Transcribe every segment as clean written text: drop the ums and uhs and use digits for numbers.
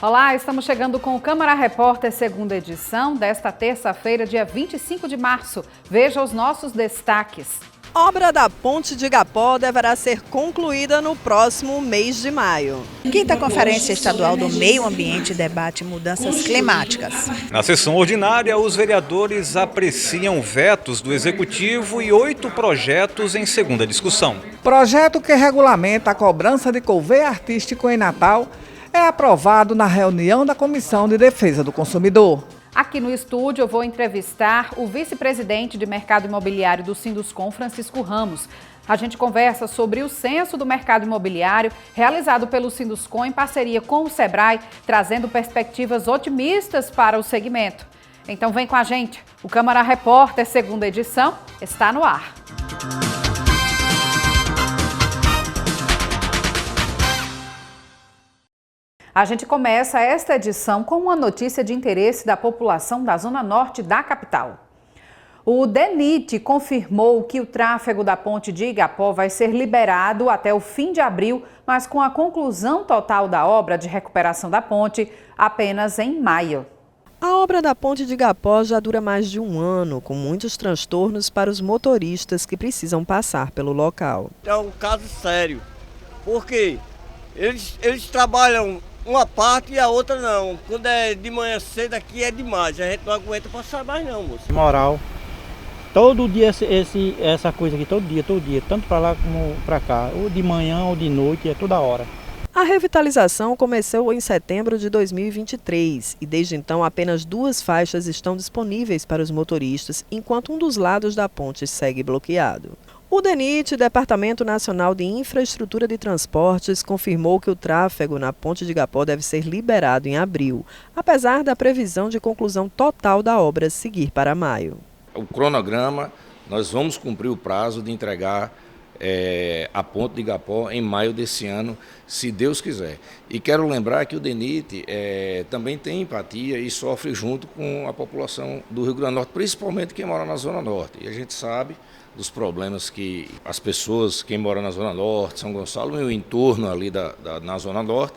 Olá, estamos chegando com o Câmara Repórter, segunda edição, desta terça-feira, dia 25 de março. Veja os nossos destaques. Obra da Ponte de Igapó deverá ser concluída no próximo mês de maio. Quinta Conferência Estadual do Meio Ambiente debate mudanças climáticas. Na sessão ordinária, os vereadores apreciam vetos do Executivo e 8 projetos em segunda discussão. Projeto que regulamenta a cobrança de couvé artístico em Natal é aprovado na reunião da Comissão de Defesa do Consumidor. Aqui no estúdio eu vou entrevistar o vice-presidente de Mercado Imobiliário do Sinduscom, Francisco Ramos. A gente conversa sobre o censo do mercado imobiliário realizado pelo Sinduscom em parceria com o Sebrae, trazendo perspectivas otimistas para o segmento. Então vem com a gente, o Câmara Repórter, segunda edição, está no ar. A gente começa esta edição com uma notícia de interesse da população da zona norte da capital. O DENIT confirmou que o tráfego da ponte de Igapó vai ser liberado até o fim de abril, mas com a conclusão total da obra de recuperação da ponte apenas em maio. A obra da Ponte de Igapó já dura mais de um ano, com muitos transtornos para os motoristas que precisam passar pelo local. É um caso sério, porque eles trabalham uma parte e a outra não. Quando é de manhã cedo aqui é demais, a gente não aguenta passar mais não, moço. Moral, todo dia essa coisa aqui, todo dia, tanto para lá como para cá, ou de manhã ou de noite, é toda hora. A revitalização começou em setembro de 2023 e desde então apenas 2 faixas estão disponíveis para os motoristas, enquanto um dos lados da ponte segue bloqueado. O DENIT, Departamento Nacional de Infraestrutura de Transportes, confirmou que o tráfego na Ponte de Igapó deve ser liberado em abril, apesar da previsão de conclusão total da obra seguir para maio. O cronograma, nós vamos cumprir o prazo de entregar a Ponte de Igapó em maio desse ano, se Deus quiser. E quero lembrar que o DENIT também tem empatia e sofre junto com a população do Rio Grande do Norte, principalmente quem mora na Zona Norte. E a gente sabe dos problemas que as pessoas, quem mora na Zona Norte, São Gonçalo e o entorno ali na Zona Norte,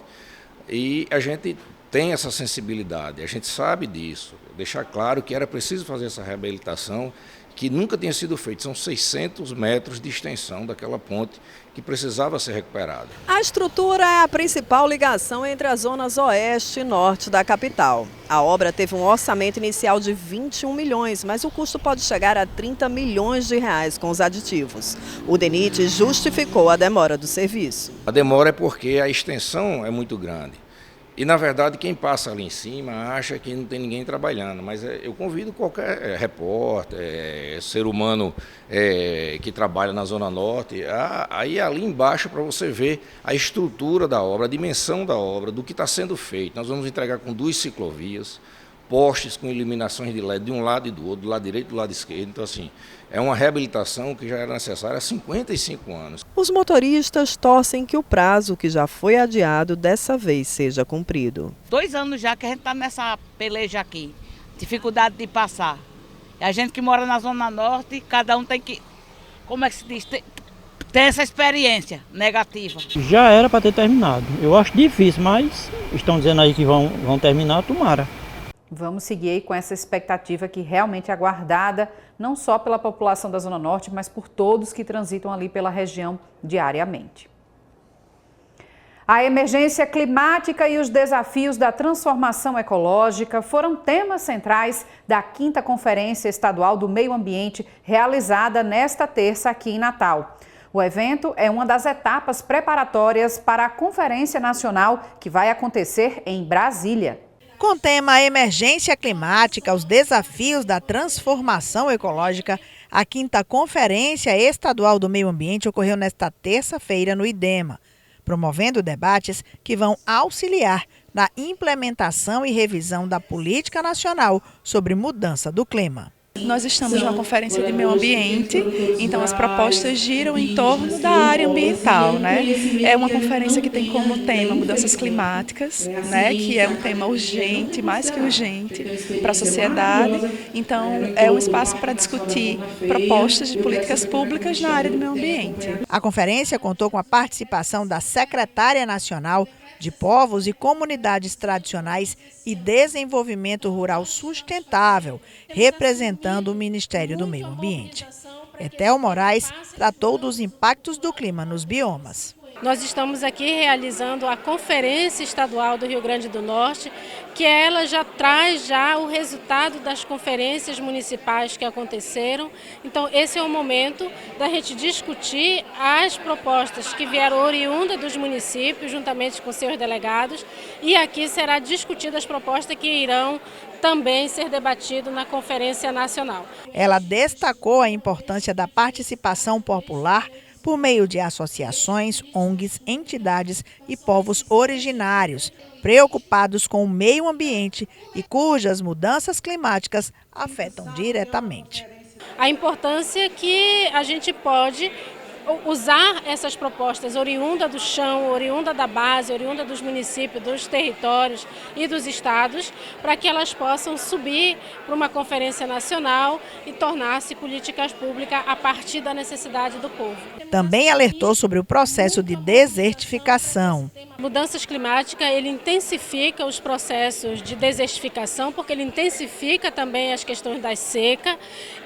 e a gente tem essa sensibilidade, a gente sabe disso. Deixar claro que era preciso fazer essa reabilitação, que nunca tinha sido feito. São 600 metros de extensão daquela ponte que precisava ser recuperada. A estrutura é a principal ligação entre as zonas oeste e norte da capital. A obra teve um orçamento inicial de 21 milhões, mas o custo pode chegar a 30 milhões de reais com os aditivos. O DENIT justificou a demora do serviço. A demora é porque a extensão é muito grande. E, na verdade, quem passa ali em cima acha que não tem ninguém trabalhando, mas eu convido qualquer repórter, ser humano que trabalha na Zona Norte, a ir ali embaixo para você ver a estrutura da obra, a dimensão da obra, do que está sendo feito. Nós vamos entregar com 2 ciclovias, postes com iluminações de LED de um lado e do outro, do lado direito e do lado esquerdo. Então, assim, é uma reabilitação que já era necessária há 55 anos. Os motoristas torcem que o prazo que já foi adiado dessa vez seja cumprido. 2 anos já que a gente está nessa peleja aqui, dificuldade de passar. E a gente que mora na Zona Norte, cada um tem que, como é que se diz, ter essa experiência negativa. Já era para ter terminado. Eu acho difícil, mas estão dizendo aí que vão terminar, tomara. Vamos seguir aí com essa expectativa que realmente é aguardada, não só pela população da Zona Norte, mas por todos que transitam ali pela região diariamente. A emergência climática e os desafios da transformação ecológica foram temas centrais da 5ª Conferência Estadual do Meio Ambiente, realizada nesta terça aqui em Natal. O evento é uma das etapas preparatórias para a Conferência Nacional, que vai acontecer em Brasília. Com o tema Emergência Climática, os desafios da transformação ecológica, a 5ª Conferência Estadual do Meio Ambiente ocorreu nesta terça-feira no IDEMA, promovendo debates que vão auxiliar na implementação e revisão da Política Nacional sobre Mudança do Clima. Nós estamos numa conferência de meio ambiente, então as propostas giram em torno da área ambiental, né? É uma conferência que tem como tema mudanças climáticas, né? Que é um tema urgente, mais que urgente para a sociedade. Então é um espaço para discutir propostas de políticas públicas na área do meio ambiente. A conferência contou com a participação da secretária nacional de Povos e Comunidades Tradicionais e Desenvolvimento Rural Sustentável, representando o Ministério do Meio Ambiente. Etel Moraes tratou dos impactos do clima nos biomas. Nós estamos aqui realizando a Conferência Estadual do Rio Grande do Norte, que ela já traz o resultado das conferências municipais que aconteceram. Então esse é o momento da gente discutir as propostas que vieram oriundas dos municípios, juntamente com seus delegados, e aqui será discutida as propostas que irão também ser debatidas na Conferência Nacional. Ela destacou a importância da participação popular por meio de associações, ONGs, entidades e povos originários, preocupados com o meio ambiente e cujas mudanças climáticas afetam diretamente. A importância que a gente pode usar essas propostas oriunda do chão, oriunda da base, oriunda dos municípios, dos territórios e dos estados, para que elas possam subir para uma conferência nacional e tornar-se políticas públicas a partir da necessidade do povo. Também alertou sobre o processo de desertificação. Mudanças climáticas, ele intensifica os processos de desertificação, porque ele intensifica também as questões da seca,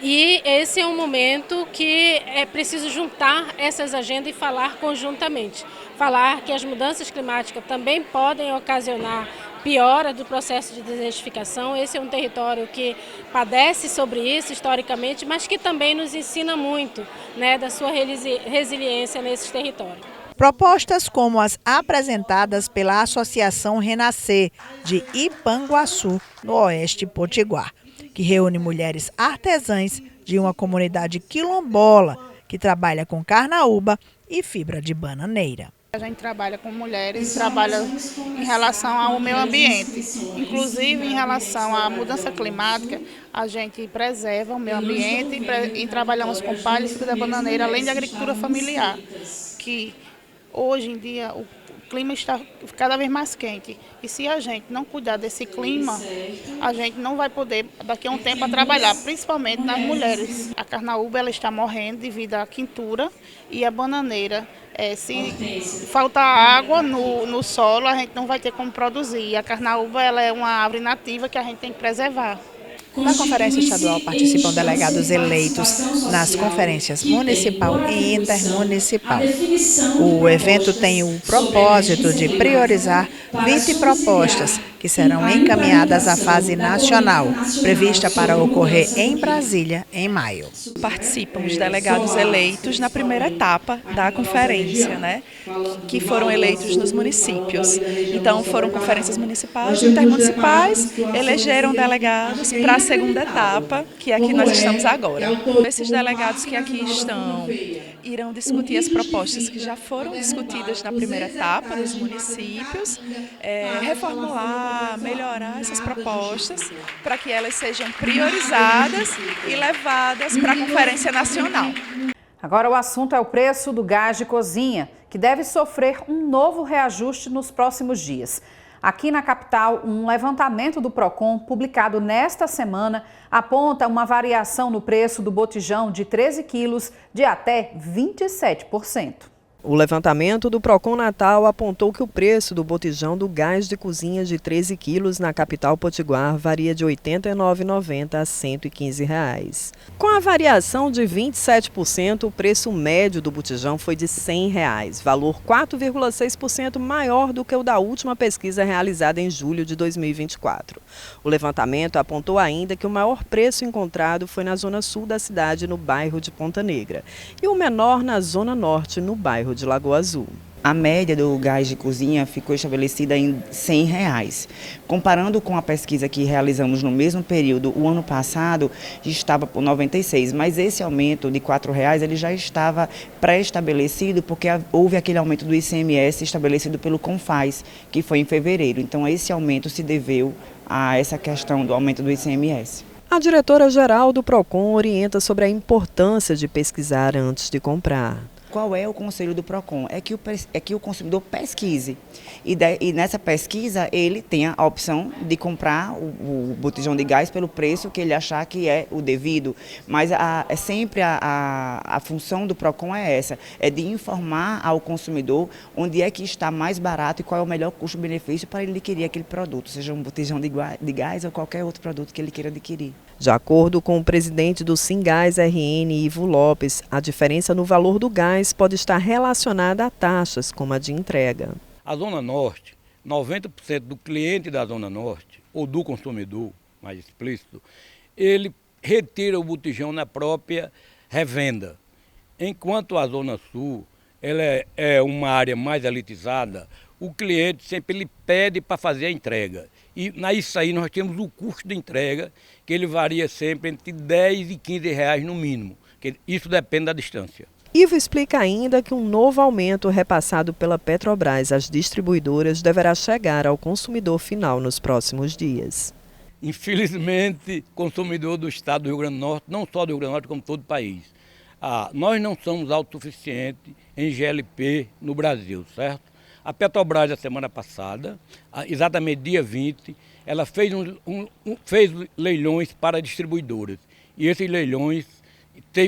e esse é um momento que é preciso juntar essas agendas e falar conjuntamente. Falar que as mudanças climáticas também podem ocasionar piora do processo de desertificação. Esse é um território que padece sobre isso historicamente, mas que também nos ensina muito, né, da sua resiliência nesses territórios. Propostas como as apresentadas pela Associação Renascer de Ipanguaçu, no Oeste Potiguar, que reúne mulheres artesãs de uma comunidade quilombola que trabalha com carnaúba e fibra de bananeira. A gente trabalha com mulheres, trabalha em relação ao meio ambiente, inclusive em relação à mudança climática, a gente preserva o meio ambiente e trabalhamos com palha e fibra da bananeira, além de agricultura familiar, que hoje em dia o clima está cada vez mais quente e se a gente não cuidar desse clima, a gente não vai poder daqui a um tempo trabalhar, principalmente nas mulheres. A carnaúba ela está morrendo devido à quintura e a bananeira. Se faltar água no solo, a gente não vai ter como produzir. A carnaúba ela é uma árvore nativa que a gente tem que preservar. Na conferência estadual participam delegados eleitos nas conferências municipal e intermunicipal. O evento tem o propósito de priorizar 20 propostas que serão encaminhadas à fase nacional, prevista para ocorrer em Brasília em maio. Participam os delegados eleitos na primeira etapa da conferência, né, que foram eleitos nos municípios. Então foram conferências municipais e intermunicipais, elegeram delegados para a segunda etapa, que é a que nós estamos agora. Esses delegados que aqui estão irão discutir as propostas que já foram discutidas na primeira etapa nos municípios, reformular, melhorar essas propostas para que elas sejam priorizadas e levadas para a Conferência Nacional. Agora o assunto é o preço do gás de cozinha, que deve sofrer um novo reajuste nos próximos dias. Aqui na capital, um levantamento do Procon, publicado nesta semana, aponta uma variação no preço do botijão de 13 quilos de até 27%. O levantamento do Procon Natal apontou que o preço do botijão do gás de cozinha de 13 quilos na capital potiguar varia de R$ 89,90 a R$ 115. Com a variação de 27%, o preço médio do botijão foi de R$ 100, valor 4,6% maior do que o da última pesquisa realizada em julho de 2024. O levantamento apontou ainda que o maior preço encontrado foi na zona sul da cidade, no bairro de Ponta Negra, e o menor na zona norte, no bairro de Lagoa Azul. A média do gás de cozinha ficou estabelecida em R$ 100. Comparando com a pesquisa que realizamos no mesmo período, o ano passado, estava por R$ 96, mas esse aumento de R$ 4,00 ele já estava pré-estabelecido, porque houve aquele aumento do ICMS estabelecido pelo CONFAS, que foi em fevereiro. Então esse aumento se deveu a essa questão do aumento do ICMS. A diretora-geral do PROCON orienta sobre a importância de pesquisar antes de comprar. Qual é o conselho do PROCON? É que o consumidor pesquise. E nessa pesquisa ele tenha a opção de comprar o botijão de gás pelo preço que ele achar que é o devido. Mas é sempre a função do PROCON é essa, é de informar ao consumidor onde é que está mais barato e qual é o melhor custo-benefício para ele adquirir aquele produto, seja um botijão de gás ou qualquer outro produto que ele queira adquirir. De acordo com o presidente do Singás RN, Ivo Lopes, a diferença no valor do gás pode estar relacionada a taxas, como a de entrega. A Zona Norte, 90% do cliente da Zona Norte, ou do consumidor, mais explícito, ele retira o botijão na própria revenda. Enquanto a Zona Sul, ela é uma área mais elitizada, o cliente sempre ele pede para fazer a entrega. E nisso aí nós temos o custo de entrega, que ele varia sempre entre 10 e 15 reais no mínimo. Isso depende da distância. Ivo explica ainda que um novo aumento repassado pela Petrobras às distribuidoras deverá chegar ao consumidor final nos próximos dias. Infelizmente, consumidor do estado do Rio Grande do Norte, não só do Rio Grande do Norte, como todo o país, nós não somos autossuficientes em GLP no Brasil, certo? A Petrobras, a semana passada, exatamente dia 20, ela fez leilões para distribuidoras. E esses leilões,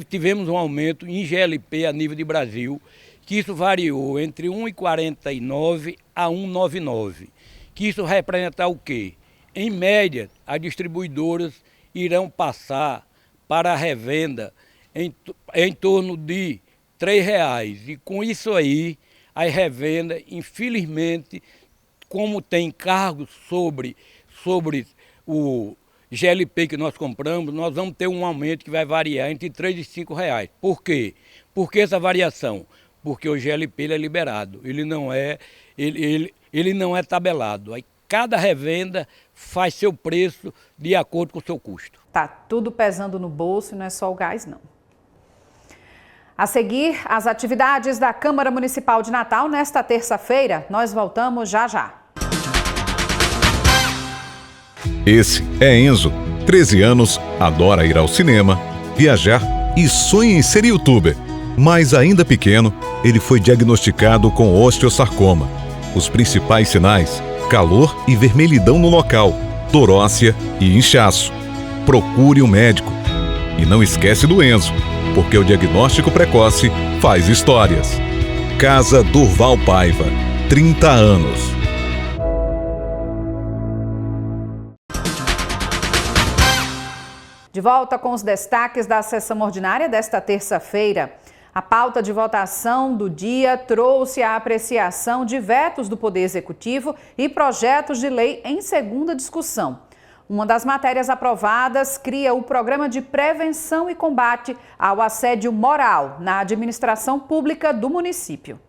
tivemos um aumento em GLP a nível de Brasil, que isso variou entre 1,49 a 1,99. Que isso representa o quê? Em média, as distribuidoras irão passar para a revenda em torno de R$ 3,00. E com isso aí, a revenda, infelizmente, como tem cargos sobre o GLP que nós compramos, nós vamos ter um aumento que vai variar entre R$ 3 e R$ 5,00. Por quê? Por que essa variação? Porque o GLP ele é liberado, ele não é tabelado. Aí cada revenda faz seu preço de acordo com o seu custo. Tá tudo pesando no bolso e não é só o gás, não. A seguir, as atividades da Câmara Municipal de Natal nesta terça-feira. Nós voltamos já já. Esse é Enzo, 13 anos, adora ir ao cinema, viajar e sonha em ser youtuber. Mas ainda pequeno, ele foi diagnosticado com osteosarcoma. Os principais sinais: calor e vermelhidão no local, dor óssea e inchaço. Procure um médico. E não esquece do Enzo, porque o diagnóstico precoce faz histórias. Casa Durval Paiva, 30 anos. De volta com os destaques da sessão ordinária desta terça-feira. A pauta de votação do dia trouxe a apreciação de vetos do Poder Executivo e projetos de lei em segunda discussão. Uma das matérias aprovadas cria o Programa de Prevenção e Combate ao Assédio Moral na administração pública do município.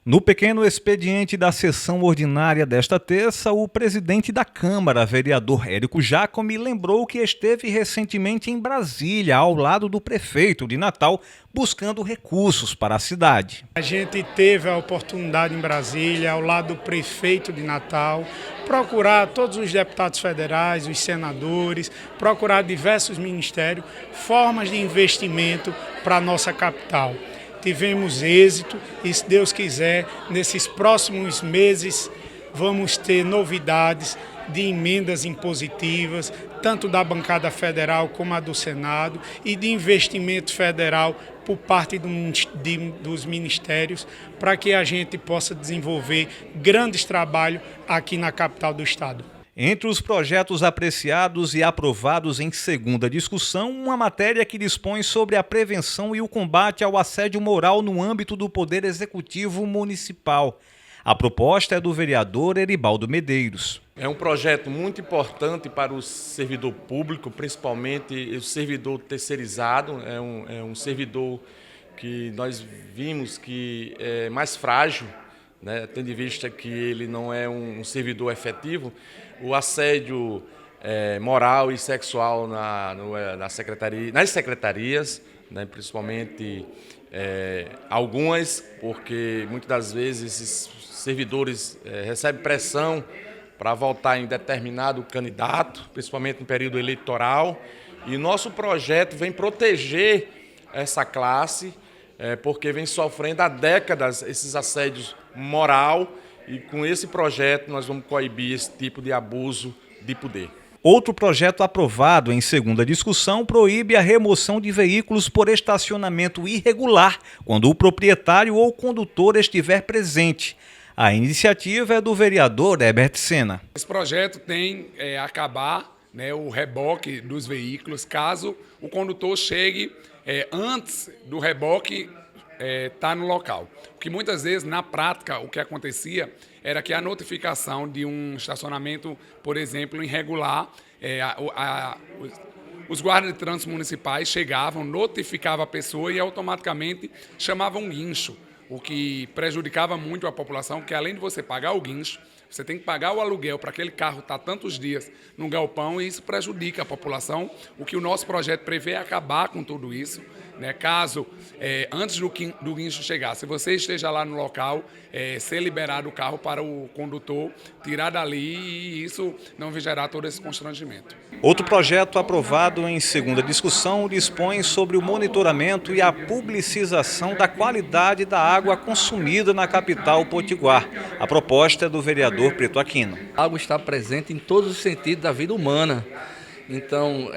No pequeno expediente da sessão ordinária desta terça, o presidente da Câmara, vereador Érico Jacome, lembrou que esteve recentemente em Brasília, ao lado do prefeito de Natal, buscando recursos para a cidade. A gente teve a oportunidade em Brasília, ao lado do prefeito de Natal, procurar todos os deputados federais, os senadores, procurar diversos ministérios, formas de investimento para a nossa capital. Tivemos êxito e, se Deus quiser, nesses próximos meses vamos ter novidades de emendas impositivas, tanto da bancada federal como a do Senado, e de investimento federal por parte dos ministérios, para que a gente possa desenvolver grandes trabalhos aqui na capital do estado. Entre os projetos apreciados e aprovados em segunda discussão, uma matéria que dispõe sobre a prevenção e o combate ao assédio moral no âmbito do Poder Executivo Municipal. A proposta é do vereador Eribaldo Medeiros. É um projeto muito importante para o servidor público, principalmente o servidor terceirizado. É um servidor que nós vimos que é mais frágil, né, tendo em vista que ele não é um servidor efetivo. O assédio moral e sexual nas secretarias, né, principalmente algumas, porque muitas das vezes esses servidores recebem pressão para votar em determinado candidato, principalmente no período eleitoral, E nosso projeto vem proteger essa classe, porque vem sofrendo há décadas esses assédios moral, e com esse projeto nós vamos coibir esse tipo de abuso de poder. Outro projeto aprovado em segunda discussão proíbe a remoção de veículos por estacionamento irregular quando o proprietário ou condutor estiver presente. A iniciativa é do vereador Herbert Sena. Esse projeto tem acabar o reboque dos veículos caso o condutor chegue antes do reboque estar no local. Porque muitas vezes, na prática, o que acontecia era que a notificação de um estacionamento, por exemplo, irregular, os guardas de trânsito municipais chegavam, notificavam a pessoa e automaticamente chamavam um guincho, o que prejudicava muito a população, porque além de você pagar o guincho, você tem que pagar o aluguel para aquele carro estar tantos dias no galpão, e isso prejudica a população. O que o nosso projeto prevê é acabar com tudo isso, né? Caso, antes do guincho chegar, se você esteja lá no local, ser liberado o carro para o condutor tirar dali, e isso não vai gerar todo esse constrangimento. Outro projeto aprovado em segunda discussão dispõe sobre o monitoramento e a publicização da qualidade da água consumida na capital potiguar. A proposta é do vereador Preto Aquino. A água está presente em todos os sentidos da vida humana. Então,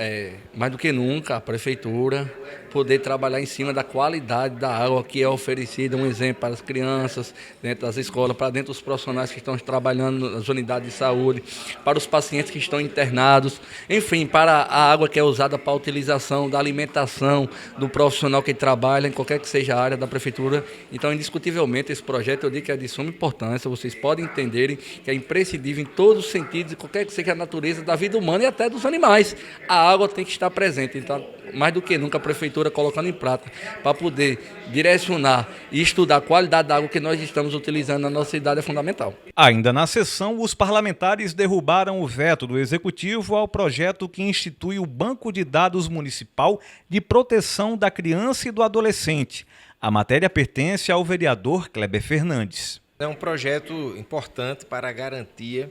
mais do que nunca, a prefeitura poder trabalhar em cima da qualidade da água que é oferecida, um exemplo para as crianças, dentro das escolas, para dentro dos profissionais que estão trabalhando nas unidades de saúde, para os pacientes que estão internados, enfim, para a água que é usada para a utilização da alimentação do profissional que trabalha em qualquer que seja a área da prefeitura. Então, indiscutivelmente, esse projeto eu digo que é de suma importância, vocês podem entenderem que é imprescindível em todos os sentidos, e qualquer que seja a natureza da vida humana e até dos animais. A água tem que estar presente, então, mais do que nunca, a prefeitura colocando em prática para poder direcionar e estudar a qualidade da água que nós estamos utilizando na nossa cidade é fundamental. Ainda na sessão, os parlamentares derrubaram o veto do Executivo ao projeto que institui o Banco de Dados Municipal de Proteção da Criança e do Adolescente. A matéria pertence ao vereador Kleber Fernandes. É um projeto importante para a garantia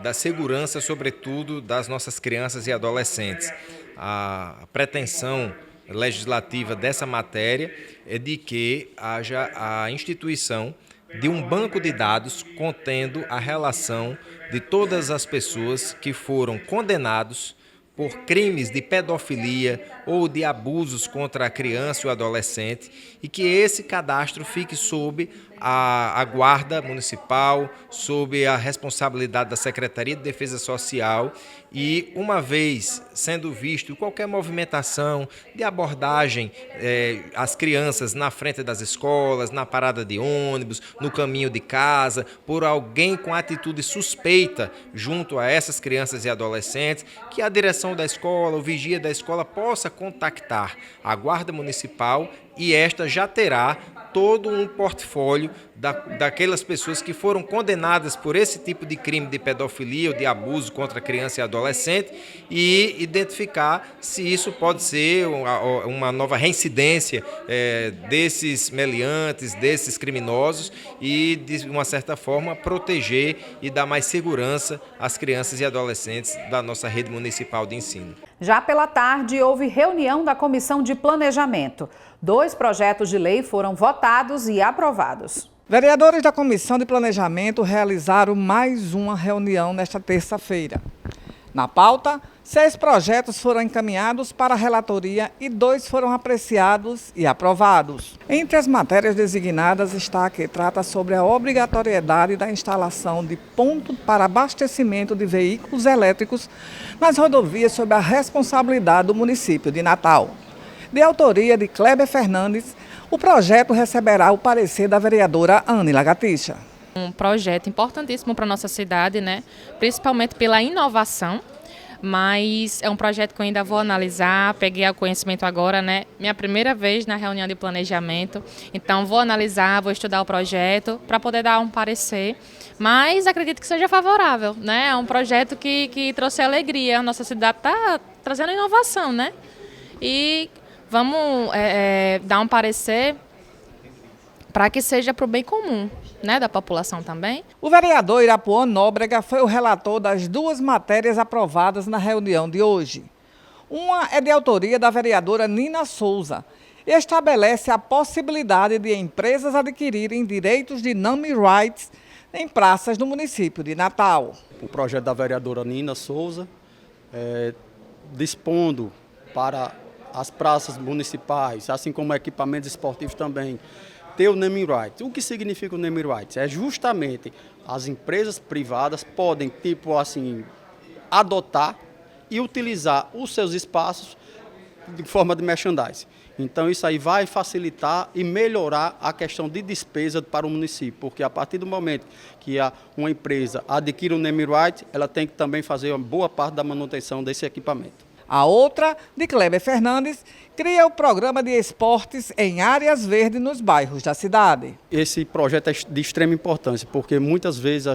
da segurança, sobretudo, das nossas crianças e adolescentes. A pretensão legislativa dessa matéria é de que haja a instituição de um banco de dados contendo a relação de todas as pessoas que foram condenados por crimes de pedofilia ou de abusos contra a criança e o adolescente, e que esse cadastro fique sob a guarda municipal, sob a responsabilidade da Secretaria de Defesa Social, e uma vez sendo visto qualquer movimentação de abordagem às crianças na frente das escolas, na parada de ônibus, no caminho de casa, por alguém com atitude suspeita junto a essas crianças e adolescentes, que a direção da escola, o vigia da escola possa contactar a guarda municipal, e esta já terá todo um portfólio daquelas pessoas que foram condenadas por esse tipo de crime de pedofilia ou de abuso contra criança e adolescente, e identificar se isso pode ser uma nova reincidência desses meliantes, desses criminosos, e, de uma certa forma, proteger e dar mais segurança às crianças e adolescentes da nossa rede municipal de ensino. Já pela tarde, houve reunião da Comissão de Planejamento. 2 projetos de lei foram votados e aprovados. Vereadores da Comissão de Planejamento realizaram mais uma reunião nesta terça-feira. Na pauta, 6 projetos foram encaminhados para a relatoria e 2 foram apreciados e aprovados. Entre as matérias designadas está a que trata sobre a obrigatoriedade da instalação de ponto para abastecimento de veículos elétricos nas rodovias sob a responsabilidade do município de Natal. De autoria de Kleber Fernandes, o projeto receberá o parecer da vereadora Ânila Gaticha. Um projeto importantíssimo para a nossa cidade, né? Principalmente pela inovação, mas é um projeto que eu ainda vou analisar, peguei o conhecimento agora, né? Minha primeira vez na reunião de planejamento, então vou analisar, vou estudar o projeto para poder dar um parecer, mas acredito que seja favorável, né? É um projeto que trouxe alegria, a nossa cidade está trazendo inovação, né? E vamos dar um parecer para que seja para o bem comum, né, da população também. O vereador Irapuã Nóbrega foi o relator das 2 matérias aprovadas na reunião de hoje. Uma é de autoria da vereadora Nina Souza. Estabelece a possibilidade de empresas adquirirem direitos de naming rights em praças no município de Natal. O projeto da vereadora Nina Souza, dispondo para as praças municipais, assim como equipamentos esportivos também, ter o naming rights. O que significa o naming rights? É justamente as empresas privadas podem, adotar e utilizar os seus espaços de forma de merchandising. Então isso aí vai facilitar e melhorar a questão de despesa para o município, porque a partir do momento que uma empresa adquire o naming right, ela tem que também fazer uma boa parte da manutenção desse equipamento. A outra, de Kleber Fernandes, cria o programa de esportes em áreas verdes nos bairros da cidade. Esse projeto é de extrema importância, porque muitas vezes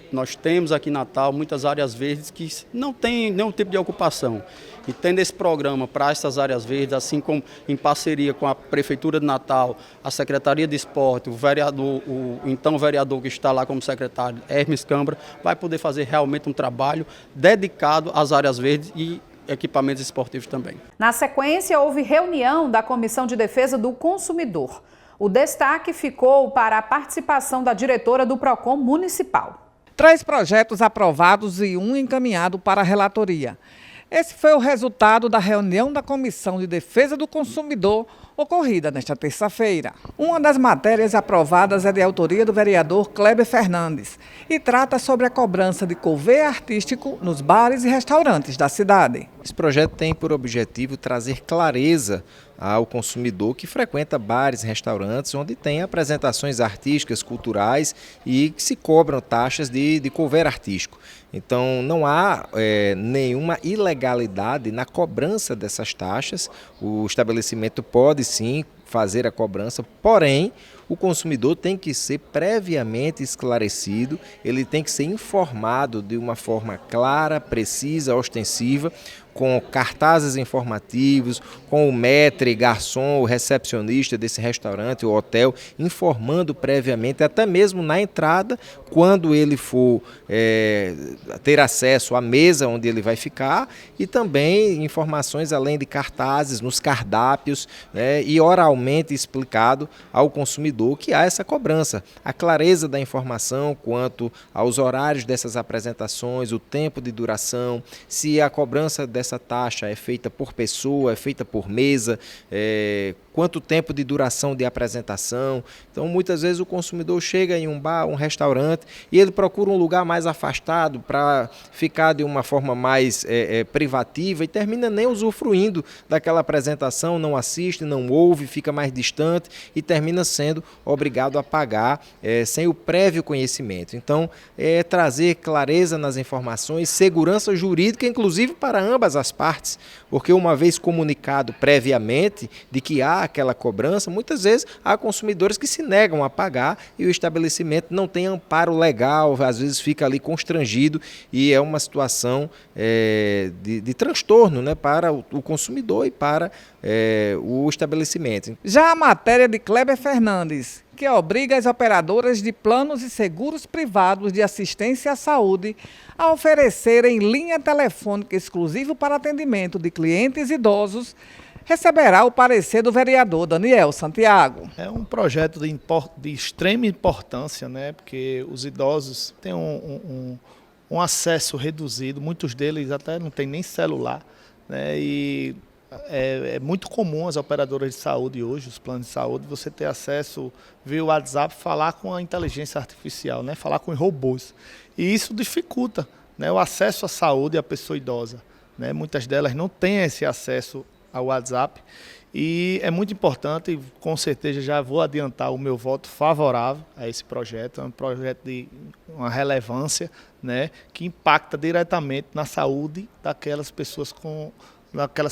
nós temos aqui em Natal muitas áreas verdes que não têm nenhum tipo de ocupação. E tendo esse programa para essas áreas verdes, assim como em parceria com a Prefeitura de Natal, a Secretaria de Esporte, o então vereador que está lá como secretário, Hermes Câmara, vai poder fazer realmente um trabalho dedicado às áreas verdes e equipamentos esportivos também. Na sequência, houve reunião da Comissão de Defesa do Consumidor. O destaque ficou para a participação da diretora do PROCON municipal. 3 projetos aprovados e 1 encaminhado para a relatoria. Esse foi o resultado da reunião da Comissão de Defesa do Consumidor, ocorrida nesta terça-feira. Uma das matérias aprovadas é de autoria do vereador Kleber Fernandes e trata sobre a cobrança de couvê artístico nos bares e restaurantes da cidade. Esse projeto tem por objetivo trazer clareza ao consumidor que frequenta bares e restaurantes onde tem apresentações artísticas, culturais e que se cobram taxas de couvê artístico. Então não há nenhuma ilegalidade na cobrança dessas taxas. O estabelecimento pode sim fazer a cobrança, porém o consumidor tem que ser previamente esclarecido, ele tem que ser informado de uma forma clara, precisa, ostensiva, com cartazes informativos, com o maître, garçom, o recepcionista desse restaurante ou hotel, informando previamente, até mesmo na entrada, quando ele for ter acesso à mesa onde ele vai ficar, e também informações além de cartazes nos cardápios, e oralmente explicado ao consumidor que há essa cobrança. A clareza da informação quanto aos horários dessas apresentações, o tempo de duração, se a cobrança dessa taxa é feita por pessoa, é feita por mesa, quanto tempo de duração de apresentação. Então, muitas vezes o consumidor chega em um bar, um restaurante, e ele procura um lugar mais afastado para ficar de uma forma mais privativa e termina nem usufruindo daquela apresentação, não assiste, não ouve, fica mais distante e termina sendo obrigado a pagar sem o prévio conhecimento. Então, trazer clareza nas informações, segurança jurídica, inclusive para ambas as partes, porque uma vez comunicado previamente de que há aquela cobrança, muitas vezes há consumidores que se negam a pagar e o estabelecimento não tem amparo legal, às vezes fica ali constrangido e é uma situação de transtorno, né, para o consumidor e para o estabelecimento. Já a matéria de Kleber Fernandes, que obriga as operadoras de planos e seguros privados de assistência à saúde a oferecerem linha telefônica exclusiva para atendimento de clientes idosos, receberá o parecer do vereador Daniel Santiago. É um projeto de extrema importância, né? Porque os idosos têm um acesso reduzido, muitos deles até não têm nem celular, né? E é muito comum as operadoras de saúde hoje, os planos de saúde, você ter acesso via WhatsApp, falar com a inteligência artificial, né? Falar com os robôs. E isso dificulta, né, o acesso à saúde à pessoa idosa, né? Muitas delas não têm esse acesso ao WhatsApp e é muito importante, com certeza já vou adiantar o meu voto favorável a esse projeto. É um projeto de uma relevância, né, que impacta diretamente na saúde daquelas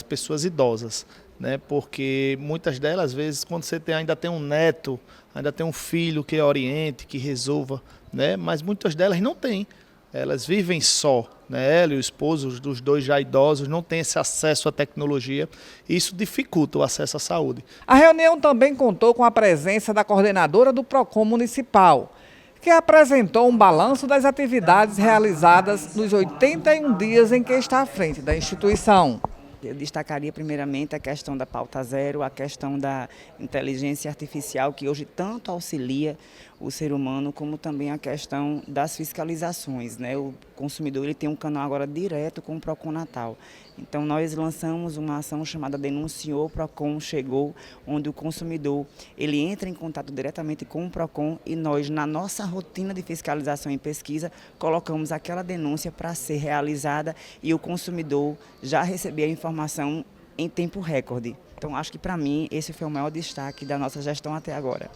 pessoas idosas, né? Porque muitas delas, às vezes, quando você ainda tem um neto, ainda tem um filho que oriente, que resolva, né? Mas muitas delas não têm. Elas vivem só, né? Ela e o esposo dos dois já idosos não têm esse acesso à tecnologia e isso dificulta o acesso à saúde. A reunião também contou com a presença da coordenadora do PROCON municipal, que apresentou um balanço das atividades realizadas nos 81 dias em que está à frente da instituição. Eu destacaria primeiramente a questão da pauta zero, a questão da inteligência artificial, que hoje tanto auxilia o ser humano, como também a questão das fiscalizações, né? O consumidor ele tem um canal agora direto com o Procon Natal. Então nós lançamos uma ação chamada Denunciou, Procon Chegou, onde o consumidor ele entra em contato diretamente com o Procon e nós, na nossa rotina de fiscalização e pesquisa, colocamos aquela denúncia para ser realizada e o consumidor já receber a informação em tempo recorde. Então acho que para mim esse foi o maior destaque da nossa gestão até agora.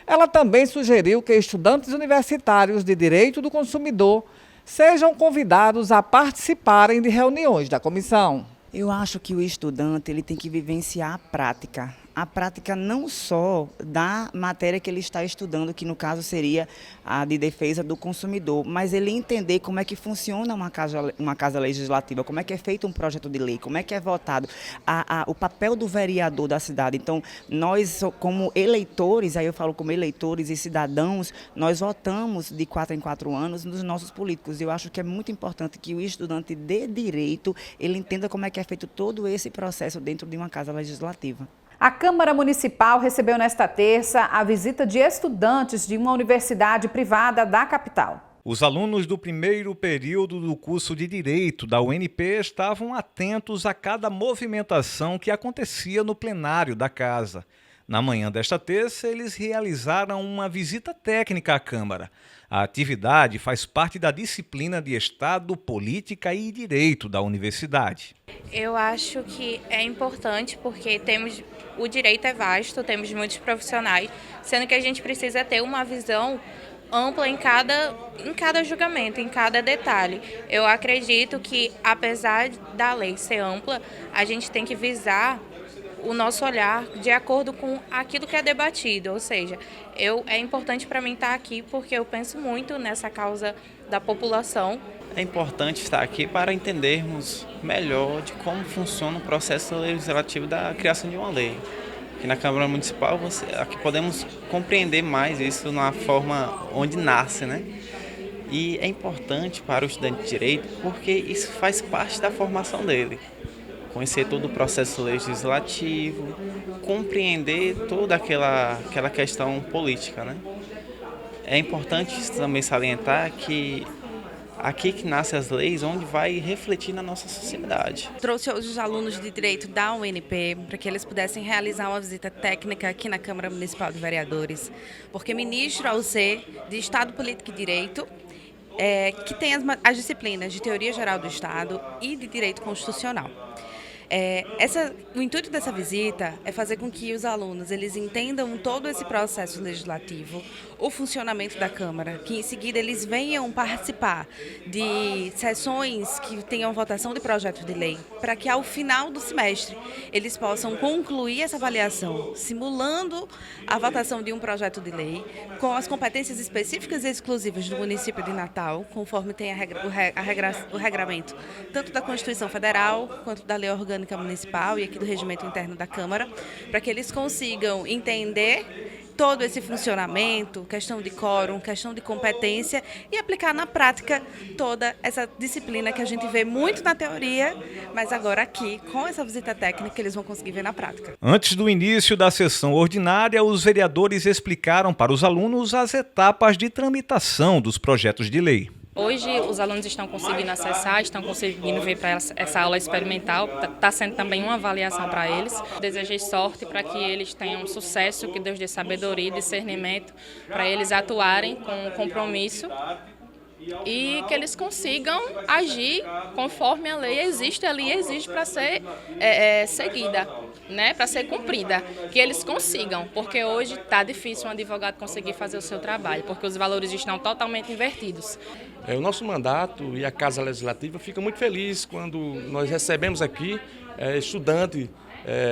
Ela também sugeriu que estudantes universitários de Direito do Consumidor sejam convidados a participarem de reuniões da comissão. Eu acho que o estudante ele tem que vivenciar a prática não só da matéria que ele está estudando, que no caso seria a de defesa do consumidor, mas ele entender como é que funciona uma casa legislativa, como é que é feito um projeto de lei, como é que é votado, o papel do vereador da cidade. Então, nós como eleitores, aí eu falo como eleitores e cidadãos, nós votamos de 4 em 4 anos nos nossos políticos. Eu acho que é muito importante que o estudante de direito, ele entenda como é que é feito todo esse processo dentro de uma casa legislativa. A Câmara Municipal recebeu nesta terça a visita de estudantes de uma universidade privada da capital. Os alunos do primeiro período do curso de Direito da UNP estavam atentos a cada movimentação que acontecia no plenário da casa. Na manhã desta terça, eles realizaram uma visita técnica à Câmara. A atividade faz parte da disciplina de Estado, Política e Direito da universidade. Eu acho que é importante porque o direito é vasto, temos muitos profissionais, sendo que a gente precisa ter uma visão ampla em cada julgamento, em cada detalhe. Eu acredito que, apesar da lei ser ampla, a gente tem que visar o nosso olhar de acordo com aquilo que é debatido, ou seja, é importante para mim estar aqui porque eu penso muito nessa causa da população. É importante estar aqui para entendermos melhor de como funciona o processo legislativo da criação de uma lei. Aqui na Câmara Municipal, aqui podemos compreender mais isso na forma onde nasce, né? E é importante para o estudante de Direito porque isso faz parte da formação dele. Conhecer todo o processo legislativo, compreender toda aquela questão política, né? É importante também salientar que aqui que nascem as leis, onde vai refletir na nossa sociedade. Trouxe hoje os alunos de Direito da UNP para que eles pudessem realizar uma visita técnica aqui na Câmara Municipal de Vereadores, porque ministro ao ser de Estado, Política e Direito, que tem as disciplinas de Teoria Geral do Estado e de Direito Constitucional. O intuito dessa visita é fazer com que os alunos eles entendam todo esse processo legislativo, o funcionamento da Câmara, que em seguida eles venham participar de sessões que tenham votação de projetos de lei, para que ao final do semestre eles possam concluir essa avaliação, simulando a votação de um projeto de lei, com as competências específicas e exclusivas do município de Natal, conforme tem o regramento, tanto da Constituição Federal quanto da Lei Orgânica Municipal e aqui do Regimento Interno da Câmara, para que eles consigam entender todo esse funcionamento, questão de quórum, questão de competência e aplicar na prática toda essa disciplina que a gente vê muito na teoria, mas agora aqui, com essa visita técnica, eles vão conseguir ver na prática. Antes do início da sessão ordinária, os vereadores explicaram para os alunos as etapas de tramitação dos projetos de lei. Hoje os alunos estão conseguindo acessar, estão conseguindo ver para essa aula experimental, está sendo também uma avaliação para eles. Desejei sorte para que eles tenham sucesso, que Deus dê sabedoria e discernimento para eles atuarem com compromisso e que eles consigam agir conforme a lei existe para ser seguida, né, para ser cumprida, que eles consigam, porque hoje está difícil um advogado conseguir fazer o seu trabalho, porque os valores estão totalmente invertidos. O nosso mandato e a Casa Legislativa fica muito feliz quando nós recebemos aqui estudante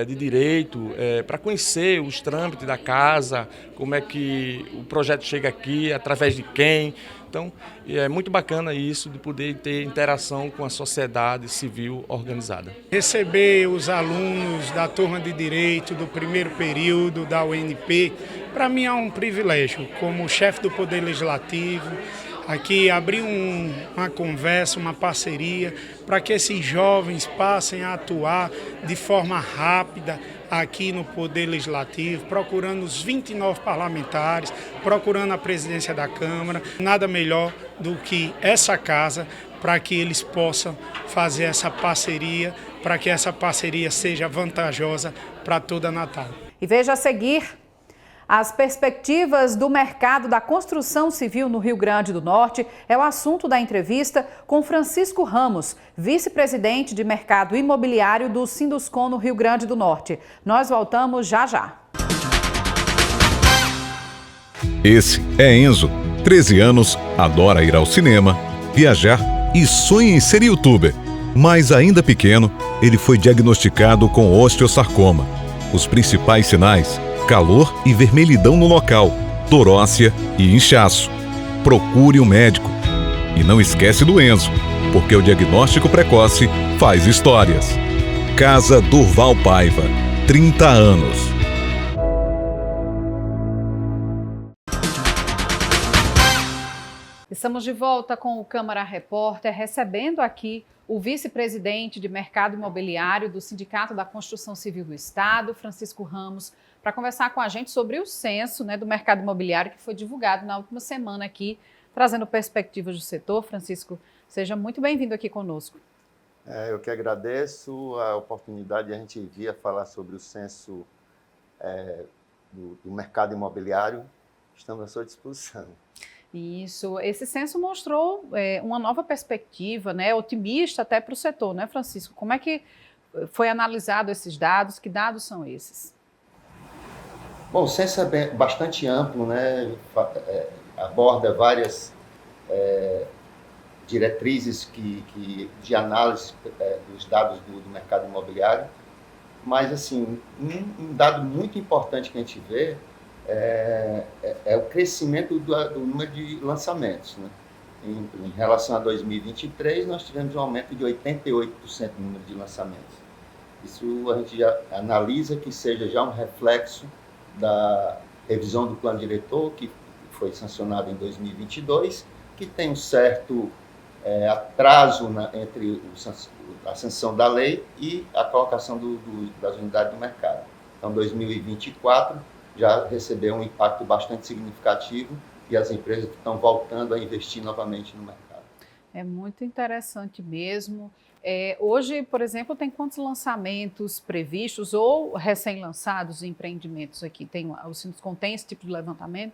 de Direito para conhecer os trâmites da casa, como é que o projeto chega aqui, através de quem. Então, é muito bacana isso de poder ter interação com a sociedade civil organizada. Receber os alunos da turma de Direito do primeiro período da UNP, para mim é um privilégio, como chefe do Poder Legislativo, aqui abrir uma conversa, uma parceria, para que esses jovens passem a atuar de forma rápida aqui no Poder Legislativo, procurando os 29 parlamentares, procurando a presidência da Câmara. Nada melhor do que essa casa para que eles possam fazer essa parceria, para que essa parceria seja vantajosa para toda Natal. E veja a seguir as perspectivas do mercado da construção civil no Rio Grande do Norte. É o assunto da entrevista com Francisco Ramos, vice-presidente de mercado imobiliário do Sinduscon no Rio Grande do Norte. Nós voltamos já já. Esse é Enzo, 13 anos, adora ir ao cinema, viajar e sonha em ser youtuber. Mas ainda pequeno, ele foi diagnosticado com osteosarcoma. Os principais sinais: calor e vermelhidão no local, dor óssea e inchaço. Procure um médico. E não esquece do Enzo, porque o diagnóstico precoce faz histórias. Casa Durval Paiva, 30 anos. Estamos de volta com o Câmara Repórter, recebendo aqui o vice-presidente de mercado imobiliário do Sindicato da Construção Civil do Estado, Francisco Ramos, para conversar com a gente sobre o censo, né, do mercado imobiliário que foi divulgado na última semana aqui, trazendo perspectivas do setor. Francisco, seja muito bem-vindo aqui conosco. Eu que agradeço a oportunidade de a gente vir falar sobre o censo do mercado imobiliário. Estamos à sua disposição. Isso, esse censo mostrou uma nova perspectiva, né, otimista até para o setor, né, Francisco? Como é que foi analisado esses dados? Que dados são esses? Bom, o censo é bastante amplo, né, aborda várias diretrizes de análise dos dados do mercado imobiliário, mas, assim, um dado muito importante que a gente vê é o crescimento do número de lançamentos, né? Em relação a 2023, nós tivemos um aumento de 88% no número de lançamentos. Isso a gente já analisa que seja já um reflexo da revisão do plano diretor, que foi sancionado em 2022, que tem um certo atraso entre a sanção da lei e a colocação das unidades do mercado. Então, 2024 já recebeu um impacto bastante significativo e as empresas estão voltando a investir novamente no mercado. É muito interessante mesmo. Hoje, por exemplo, tem quantos lançamentos previstos ou recém-lançados empreendimentos aqui? O Sinduscon tem esse tipo de levantamento?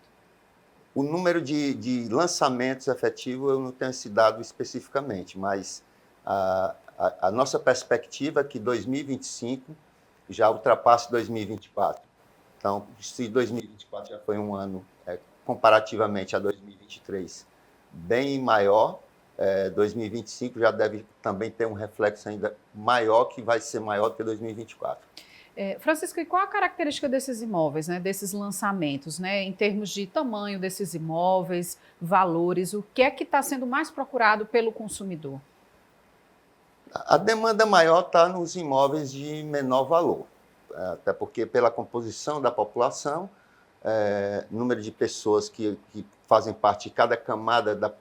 O número de lançamentos efetivos eu não tenho esse dado especificamente, mas a nossa perspectiva é que 2025 já ultrapasse 2024. Então, se 2024 já foi um ano, comparativamente a 2023, bem maior, 2025 já deve também ter um reflexo ainda maior, que vai ser maior do que 2024. Francisco, e qual a característica desses imóveis, né, desses lançamentos, né, em termos de tamanho desses imóveis, valores, o que é que está sendo mais procurado pelo consumidor? A demanda maior está nos imóveis de menor valor. Até porque, pela composição da população, número de pessoas que fazem parte de cada camada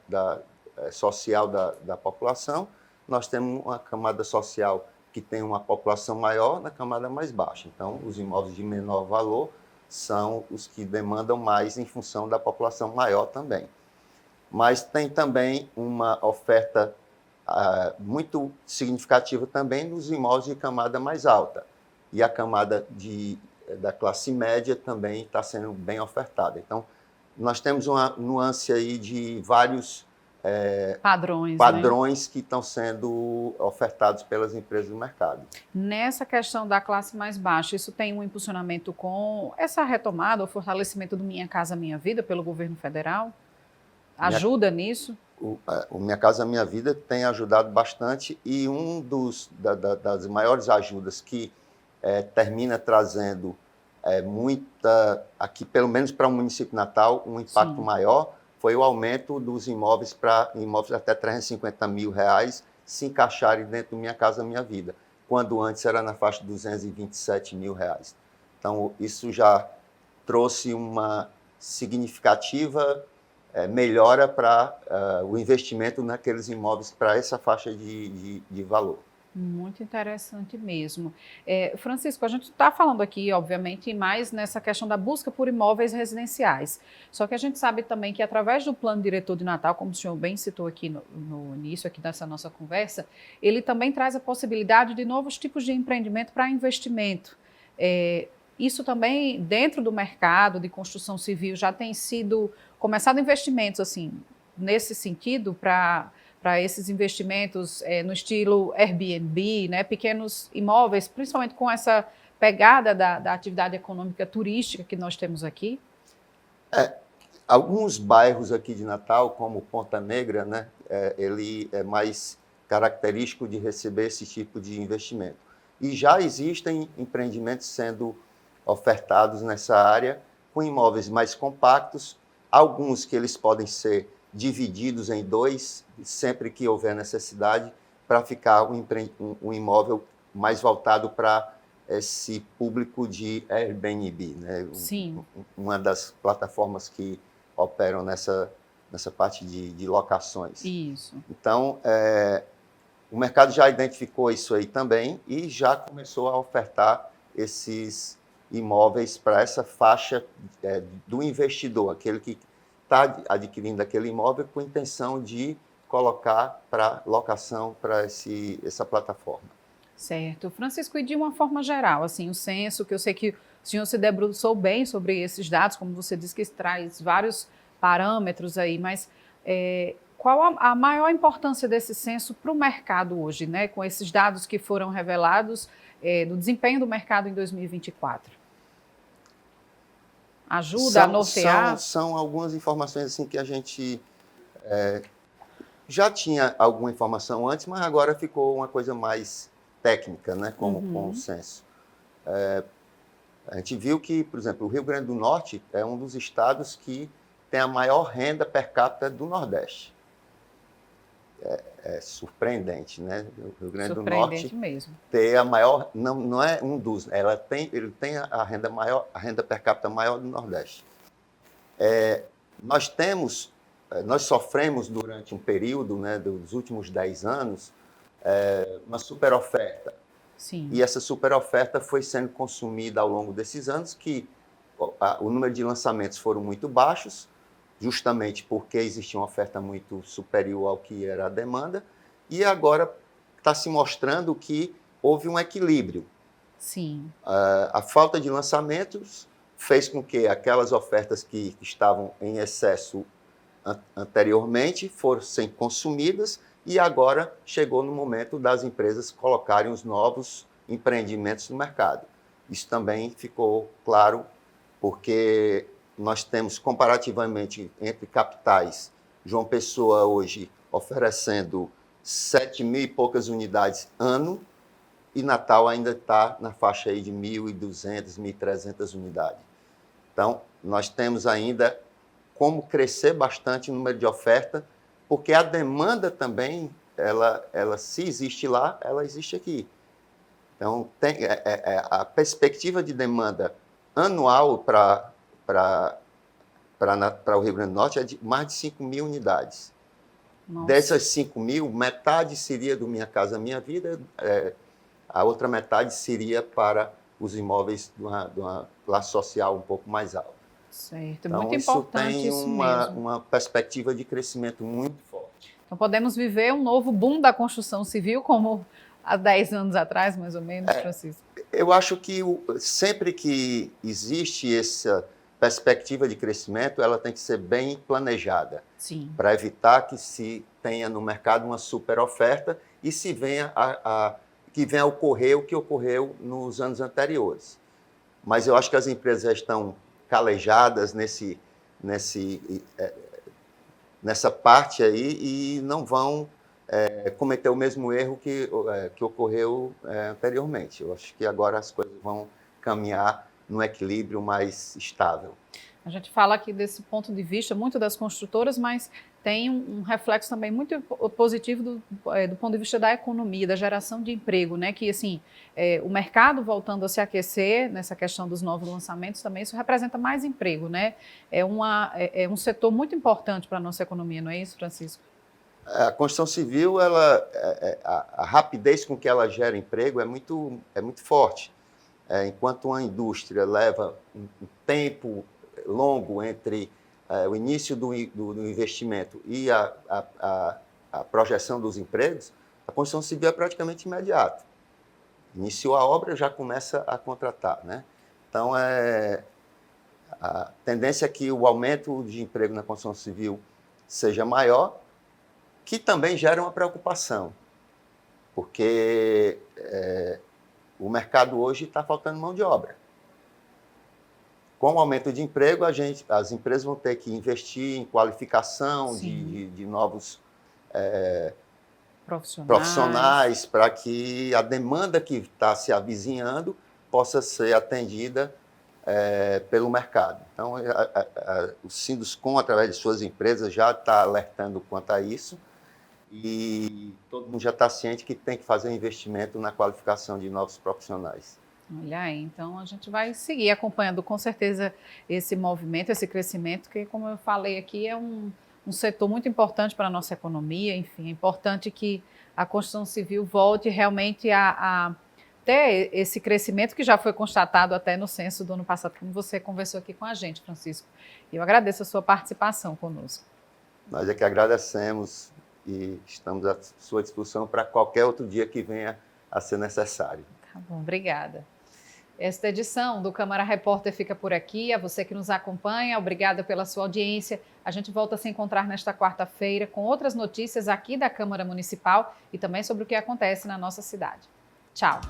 social da população, nós temos uma camada social que tem uma população maior na camada mais baixa. Então, os imóveis de menor valor são os que demandam mais em função da população maior também. Mas tem também uma oferta muito significativa também nos imóveis de camada mais alta. E a camada da classe média também está sendo bem ofertada. Então, nós temos uma nuance aí de vários padrões, né, que estão sendo ofertados pelas empresas do mercado. Nessa questão da classe mais baixa, isso tem um impulsionamento com essa retomada, o fortalecimento do Minha Casa Minha Vida pelo governo federal? Ajuda nisso? O Minha Casa Minha Vida tem ajudado bastante e das maiores ajudas que termina trazendo aqui pelo menos para o município de Natal, um impacto maior, foi o aumento dos imóveis para imóveis até R$350 mil se encaixarem dentro do Minha Casa Minha Vida, quando antes era na faixa de R$227 mil. Então, isso já trouxe uma significativa melhora para o investimento naqueles imóveis para essa faixa de valor. Muito interessante mesmo. Francisco, a gente está falando aqui, obviamente, mais nessa questão da busca por imóveis residenciais. Só que a gente sabe também que, através do Plano Diretor de Natal, como o senhor bem citou aqui no início aqui dessa nossa conversa, ele também traz a possibilidade de novos tipos de empreendimento para investimento. Isso também, dentro do mercado de construção civil, já tem sido começado investimentos assim, nesse sentido, para esses investimentos no estilo Airbnb, né, pequenos imóveis, principalmente com essa pegada da atividade econômica turística que nós temos aqui? Alguns bairros aqui de Natal, como Ponta Negra, né, ele é mais característico de receber esse tipo de investimento. E já existem empreendimentos sendo ofertados nessa área, com imóveis mais compactos, alguns que eles podem ser divididos em dois, sempre que houver necessidade, para ficar um imóvel mais voltado para esse público de Airbnb, né? Sim. Uma das plataformas que operam nessa parte de locações. Isso. Então, o mercado já identificou isso aí também e já começou a ofertar esses imóveis para essa faixa do investidor, aquele que está adquirindo aquele imóvel com intenção de colocar para locação para essa plataforma. Certo. Francisco, e de uma forma geral, assim, o censo, que eu sei que o senhor se debruçou bem sobre esses dados, como você disse que traz vários parâmetros aí, mas qual a maior importância desse censo para o mercado hoje, né, com esses dados que foram revelados do desempenho do mercado em 2024? Ajuda a nortear? São algumas informações assim que a gente já tinha alguma informação antes, mas agora ficou uma coisa mais técnica, né, com o censo. A gente viu que, por exemplo, o Rio Grande do Norte é um dos estados que tem a maior renda per capita do Nordeste. É surpreendente, né? O Rio Grande do Norte mesmo. Ter a maior, não é um dos, ele tem a renda maior, a renda per capita maior do Nordeste. Nós sofremos durante um período, né, dos últimos 10 anos, uma superoferta. Sim. E essa superoferta foi sendo consumida ao longo desses anos, que o número de lançamentos foram muito baixos, justamente porque existia uma oferta muito superior ao que era a demanda, e agora está se mostrando que houve um equilíbrio. Sim. A falta de lançamentos fez com que aquelas ofertas que estavam em excesso anteriormente fossem consumidas, e agora chegou no momento das empresas colocarem os novos empreendimentos no mercado. Isso também ficou claro, porque nós temos, comparativamente, entre capitais, João Pessoa hoje oferecendo 7.000 e poucas unidades ano, e Natal ainda está na faixa aí de 1.200, 1.300 unidades. Então, nós temos ainda como crescer bastante o número de oferta, porque a demanda também, ela se existe lá, ela existe aqui. Então, a perspectiva de demanda anual para o Rio Grande do Norte é de mais de 5.000 unidades. Nossa. Dessas 5.000, metade seria do Minha Casa Minha Vida, a outra metade seria para os imóveis de uma classe social um pouco mais alta. Certo, Então, muito isso importante tem isso mesmo. uma perspectiva de crescimento muito forte. Então podemos viver um novo boom da construção civil, como há 10 anos atrás, mais ou menos, Francisco? Eu acho que sempre que existe essa perspectiva de crescimento, ela tem que ser bem planejada. Sim. Para evitar que se tenha no mercado uma super oferta e se venha que venha a ocorrer o que ocorreu nos anos anteriores. Mas eu acho que as empresas já estão calejadas nessa parte aí e não vão cometer o mesmo erro que ocorreu anteriormente. Eu acho que agora as coisas vão caminhar num equilíbrio mais estável. A gente fala aqui desse ponto de vista muito das construtoras, mas tem um reflexo também muito positivo do ponto de vista da economia, da geração de emprego, né? Que assim, o mercado voltando a se aquecer nessa questão dos novos lançamentos também, isso representa mais emprego, né? É um setor muito importante para a nossa economia, não é isso, Francisco? A construção civil, a rapidez com que ela gera emprego é muito forte. Enquanto uma indústria leva um tempo longo entre o início do investimento e a projeção dos empregos, a construção civil é praticamente imediata. Iniciou a obra, já começa a contratar, né? Então, a tendência é que o aumento de emprego na construção civil seja maior, que também gera uma preocupação, porque o mercado hoje está faltando mão de obra. Com o aumento de emprego, as empresas vão ter que investir em qualificação de novos profissionais para que a demanda que está se avizinhando possa ser atendida pelo mercado. Então, o Sinduscom, através de suas empresas, já está alertando quanto a isso e todo mundo já está ciente que tem que fazer um investimento na qualificação de novos profissionais. Olha aí, então a gente vai seguir acompanhando com certeza esse movimento, esse crescimento, que, como eu falei aqui, é um setor muito importante para a nossa economia. Enfim, é importante que a construção civil volte realmente a ter esse crescimento que já foi constatado até no censo do ano passado, como você conversou aqui com a gente, Francisco. E eu agradeço a sua participação conosco. Nós é que agradecemos e estamos à sua disposição para qualquer outro dia que venha a ser necessário. Tá bom, obrigada. Esta edição do Câmara Repórter fica por aqui. A você que nos acompanha, obrigada pela sua audiência. A gente volta a se encontrar nesta quarta-feira com outras notícias aqui da Câmara Municipal e também sobre o que acontece na nossa cidade. Tchau!